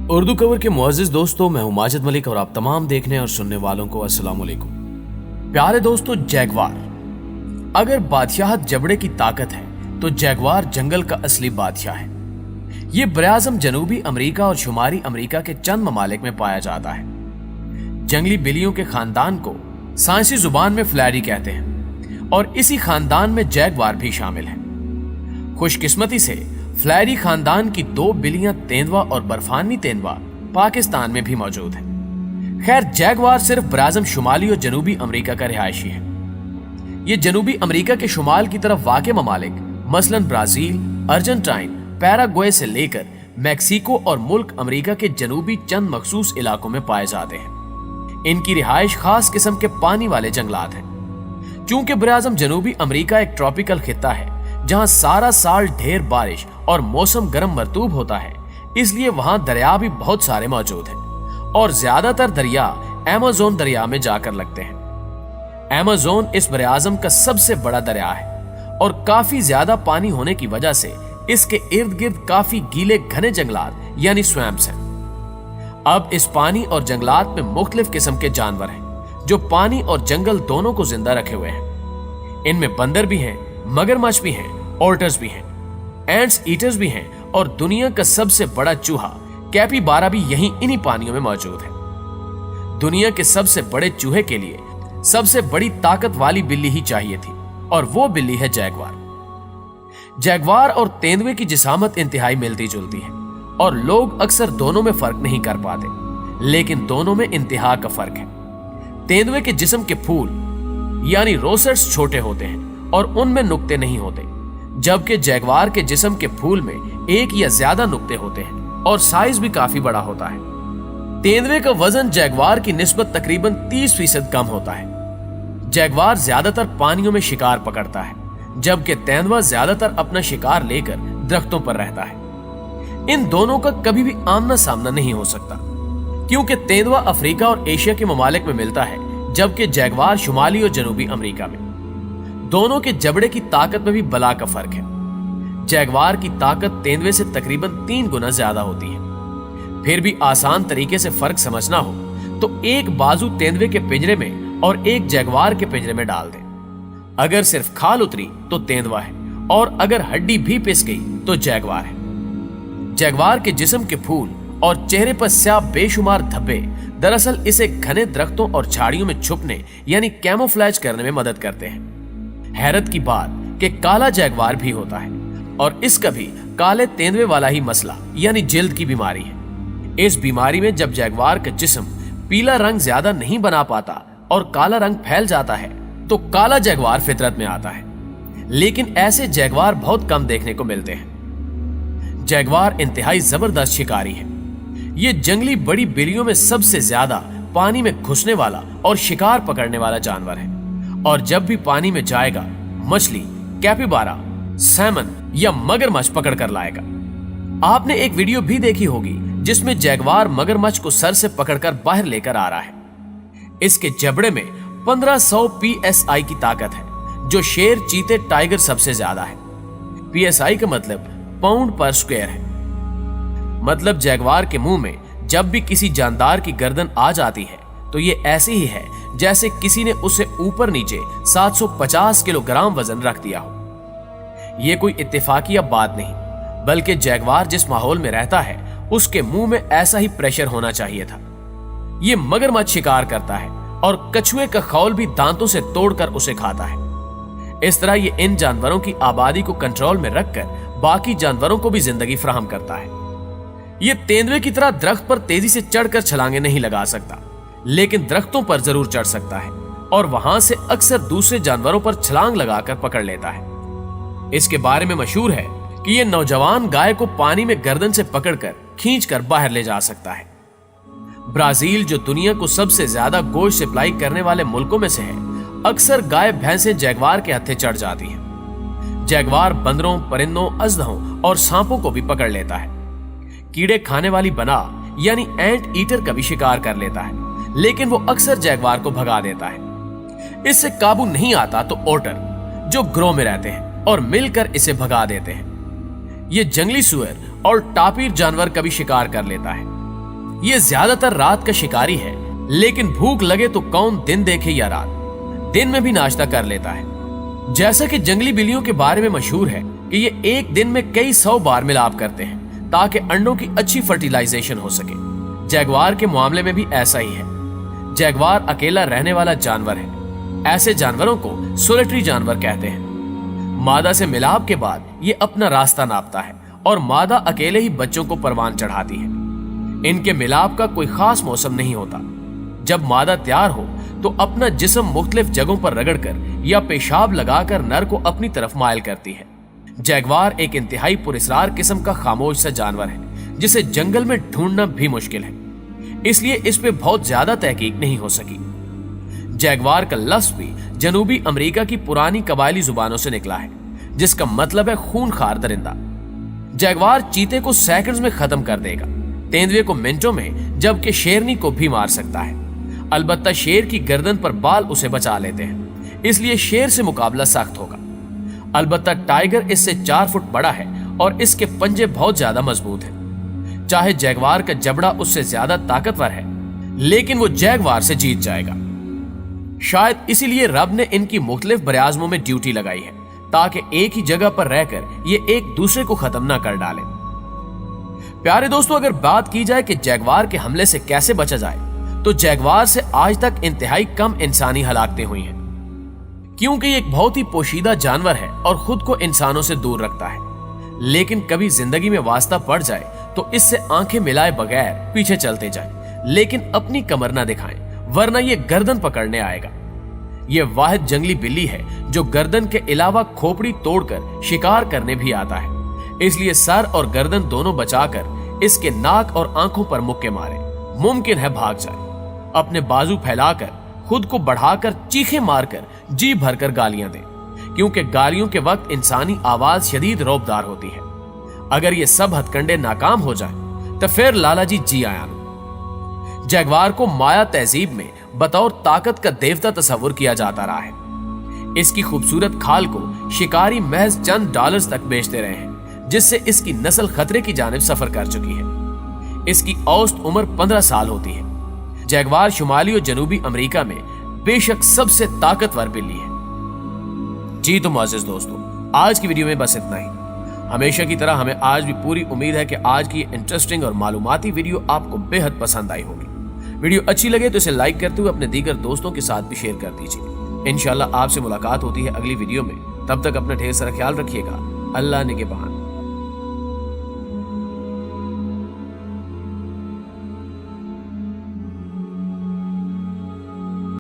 Urdu cover के मुअज़्ज़िज़ दोस्तों, मैं हूं माजिद मलिक और आप तमाम देखने और सुनने वालों को अस्सलाम वालेकुम। प्यारे दोस्तों, जैगवार, अगर बादशाहत जबड़े की ताकत है तो जैगवार जंगल का असली बादशाह है। ये बराज़म जनूबी अमेरिका और शुमारी अमेरिका के चंद ममालिक में पाया जाता है। जंगली बिल्लियों के खानदान को साइंसी जुबान में फ्लैरी कहते हैं और इसी खानदान में जैगवार भी शामिल है। खुशकिस्मती से फ्लैरी खानदान की दो बिल्लियां तेंदुआ और बर्फानी तेंदुआ पाकिस्तान में भी मौजूद है। खैर, जैगवार सिर्फ बराज़म शुमाली और जनूबी अमेरिका का रिहायशी है। ये जनूबी अमेरिका के शुमाल की तरफ वाक़े ममालिक मसलन ब्राजील, अर्जेंटाइन, पैराग्वे से लेकर मैक्सिको और मुल्क अमेरिका के जनूबी चंद मखसूस इलाकों में पाए जाते हैं। इनकी रिहाइश खास किस्म के पानी वाले जंगलात हैं। चूंकि बराज़म जनूबी अमेरिका एक ट्रॉपिकल खित्ता है जहां सारा साल ढेर बारिश और मौसम गर्म मरतूब होता है, इसलिए वहां दरिया भी बहुत सारे मौजूद हैं और ज्यादातर दरिया अमेज़न दरिया में जाकर लगते हैं। अमेज़न इस बराज़म का सबसे बड़ा दरिया है और काफी ज्यादा पानी होने की वजह से इसके इर्द गिर्द काफी गीले घने जंगलात यानी स्वैम्प्स हैं। अब इस पानी और जंगलात में मुख्तलिफ किस्म के जानवर हैं जो पानी और जंगल दोनों को जिंदा रखे हुए हैं। इनमें बंदर भी हैं, मगरमच्छ भी हैं, ऑटर्स भी हैं, एंट्स ईटर्स भी हैं और दुनिया का सबसे बड़ा चूहा कैपिबारा भी यहीं इन्हीं पानियों में मौजूद है। दुनिया के सबसे बड़े चूहे के लिए सबसे बड़ी ताकत वाली बिल्ली ही चाहिए थी और वो बिल्ली है जैगवार। जैगवार और तेंदुए की जिसामत इंतहाई मिलती जुलती है और लोग अक्सर दोनों में फर्क नहीं कर पाते, लेकिन दोनों में इंतहा का फर्क है। तेंदुए के जिस्म के फूल यानी रोसेट्स छोटे होते हैं और उनमें नुक्ते नहीं होते, जबकि जैगवार के जिस्म के फूल में एक या ज्यादा नुक्ते होते हैं और साइज भी काफी बड़ा होता है। तेंदुए का वजन जैगवार की निस्बत तकरीबन 30% कम होता है। जैगवार ज्यादातर पानियों में शिकार पकड़ता है, जबकि तेंदुआ ज्यादातर अपना शिकार लेकर दरख्तों पर रहता है। इन दोनों का कभी भी आमना सामना नहीं हो सकता, क्योंकि तेंदुआ अफ्रीका और एशिया के ममालिक में मिलता है, जबकि जैगवार शुमाली और जनूबी अमेरिका में। दोनों के जबड़े की ताकत में भी बला का फर्क है। जैगवार की ताकत तेंदुए से तकरीबन 3 गुना ज्यादा होती है। फिर भी आसान तरीके से फर्क समझना हो तो एक बाजू तेंदुए के पिंजरे में और एक जैगवार के पिंजरे में डाल दें। अगर सिर्फ खाल उतरी तो तेंदुआ है और अगर हड्डी भी पिस गई तो जैगवार है। जैगवार के जिस्म के फूल और चेहरे पर स्याह बेशुमार धब्बे दरअसल इसे घने दरख्तों और झाड़ियों में छुपने यानी कैमोफ्लेज करने में मदद करते हैं। हैरत की बात कि काला जैगवार भी होता है और इसका भी काले तेंदुए वाला ही मसला यानी जिल्द की बीमारी है। इस बीमारी में जब जैगवार का जिस्म पीला रंग ज्यादा नहीं बना पाता और काला रंग फैल जाता है तो काला जैगवार फितरत में आता है, लेकिन ऐसे जैगवार बहुत कम देखने को मिलते हैं। जैगवार इंतहाई जबरदस्त शिकारी है। ये जंगली बड़ी बिल्लियों में सबसे ज्यादा पानी में घुसने वाला और शिकार पकड़ने वाला जानवर है और जब भी पानी में जाएगा मछली, कैपिबारा, सैमन या मगरमच्छ पकड़ कर लाएगा। आपने एक वीडियो भी देखी होगी जिसमें जैगवार मगरमच्छ को सर से पकड़कर बाहर लेकर आ रहा है। इसके जबड़े में 1500 PSI की ताकत है, जो शेर, चीते, टाइगर सबसे ज्यादा है। PSI का मतलब पाउंड पर स्क्वायर है। मतलब जैगवार के मुंह में जब भी किसी जानदार की गर्दन आ जाती है तो ये ऐसी ही है जैसे किसी ने उसे ऊपर नीचे 750 किलोग्राम वजन रख दिया हो। ये कोई इत्तेफाकिया बात नहीं, बल्कि जैगवार जिस माहौल में रहता है उसके मुंह में ऐसा ही प्रेशर होना चाहिए था। ये मगरमच्छ शिकार करता है और कछुए का खौल भी दांतों से तोड़कर उसे खाता है। इस तरह ये इन जानवरों की आबादी को कंट्रोल में रखकर बाकी जानवरों को भी जिंदगी फराहम करता है। ये तेंदुए की तरह दरख्त पर तेजी से चढ़कर छलांगे नहीं लगा सकता, लेकिन दरख्तों पर जरूर चढ़ सकता है और वहां से अक्सर दूसरे जानवरों पर छलांग लगाकर पकड़ लेता है। इसके बारे में मशहूर है कि यह नौजवान गाय को पानी में गर्दन से पकड़कर खींचकर बाहर ले जा सकता है। ब्राजील, जो दुनिया को सबसे ज्यादा गोश्त सप्लाई करने वाले मुल्कों में से है, अक्सर गाय भैंसें जैगवार के हत्थे चढ़ जाती हैं। जैगवार बंदरों, परिंदों, अजदहों और सांपों को भी पकड़ लेता है। कीड़े खाने वाली बना यानी एंट ईटर का भी शिकार कर लेता है, लेकिन वो अक्सर जैगवार को भगा देता है। इससे काबू नहीं आता तो ओटर, जो ग्रोह में रहते हैं और मिलकर इसे भगा देते हैं। ये जंगली सुअर और टापीर जानवर का भी शिकार कर लेता है। ये ज्यादातर रात का शिकारी है, लेकिन भूख लगे तो कौन दिन देखे या रात, दिन में भी नाश्ता कर लेता है। जैसा कि जंगली बिल्लियों के बारे में मशहूर है कि ये एक दिन में कई 100 बार मिलाप करते हैं ताकि अंडों की अच्छी फर्टिलाइजेशन हो सके। जैगवार के मामले में भी ऐसा ही है। जैगवार अकेला रहने वाला जानवर है। ऐसे जानवरों को सोलिटरी जानवर कहते हैं। मादा से मिलाप के बाद ये अपना रास्ता नापता है और मादा अकेले ही बच्चों को परवान चढ़ाती है। इनके मिलाप का कोई खास मौसम नहीं होता। जब मादा तैयार हो तो अपना जिस्म मुख्तलिफ जगहों पर रगड़कर या पेशाब लगाकर नर को अपनी तरफ मायल करती है। जैगवार एक इंतहाई पुरस्कार किस्म का खामोश सा जानवर है जिसे जंगल में ढूंढना भी मुश्किल है, इसलिए इस पे बहुत ज्यादा तहकीक नहीं हो सकी। जैगवार का लफ्ज भी जनूबी अमेरिका की पुरानी कबायली जुबानों से निकला है, जिसका मतलब है खूनखार दरिंदा। जैगवार चीते को सेकंड्स में खत्म कर देगा, तेंदुए को मिनटों में, जबकि शेरनी को भी मार सकता है। अलबत्ता शेर की गर्दन पर बाल उसे बचा लेते हैं, इसलिए शेर से मुकाबला सख्त होगा। अलबत्ता टाइगर इससे 4 फुट बड़ा है और इसके पंजे बहुत ज्यादा मजबूत हैं। चाहे जैगवार का जबड़ा उससे ज्यादा ताकतवर है, लेकिन वो जैगवार से जीत जाएगा। शायद इसीलिए रब ने इनकी मुख्तलिफ बराज़मों में ड्यूटी लगाई है, ताकि एक ही जगह पर रहकर ये एक दूसरे को खत्म ना कर डालें। प्यारे दोस्तों, अगर बात की जाए कि जैगवार के हमले से कैसे बचा जाए, तो जैगवार से आज तक इंतहाई कम इंसानी हलाकतें हुई हैं, क्योंकि ये एक बहुत ही पोशीदा जानवर है और खुद को इंसानों से दूर रखता है। लेकिन कभी जिंदगी में वास्ता पड़ जाए तो इससे आंखें मिलाए बगैर पीछे चलते जाएं, लेकिन अपनी कमर ना दिखाएं, वरना ये गर्दन पकड़ने आएगा। ये वाहिद जंगली बिल्ली है जो गर्दन के अलावा खोपड़ी तोड़कर शिकार करने भी आता है, इसलिए सर और गर्दन दोनों बचाकर इसके नाक और आंखों पर मुक्के मारे। मुमकिन है भाग जाए। अपने बाजू फैलाकर खुद को बढ़ाकर चीखें मारकर जी भरकर गालियां दे, क्योंकि गालियों के वक्त इंसानी आवाज शदीद रौबदार होती है। अगर ये सब हथकंडे नाकाम हो जाए तो फिर लाला जी जी आया। जैगवार को माया तहजीब में बतौर ताकत का देवता तस्वुर किया जाता रहा है। इसकी खूबसूरत खाल को शिकारी महज चंद डॉलर्स तक बेचते रहे हैं, जिससे इसकी नस्ल खतरे की जानिब सफर कर चुकी है। इसकी औसत उम्र 15 साल होती है। जैगवार शुमाली और जनूबी अमेरिका में बेशक सबसे ताकतवर बिल्ली है। जी तो मुअज़्ज़िज़ दोस्तों, आज की वीडियो में बस इतना ही। हमेशा की तरह हमें आज भी पूरी उम्मीद है कि आज की इंटरेस्टिंग और मालूमाती वीडियो आपको बेहद पसंद आई होगी। वीडियो अच्छी लगे तो इसे लाइक करते हुए अपने दीगर दोस्तों के साथ भी शेयर कर दीजिए। इंशाल्लाह आपसे मुलाकात होती है अगली वीडियो में। तब तक अपना ढेर सारा ख्याल रखिएगा। अल्लाह निगहबान।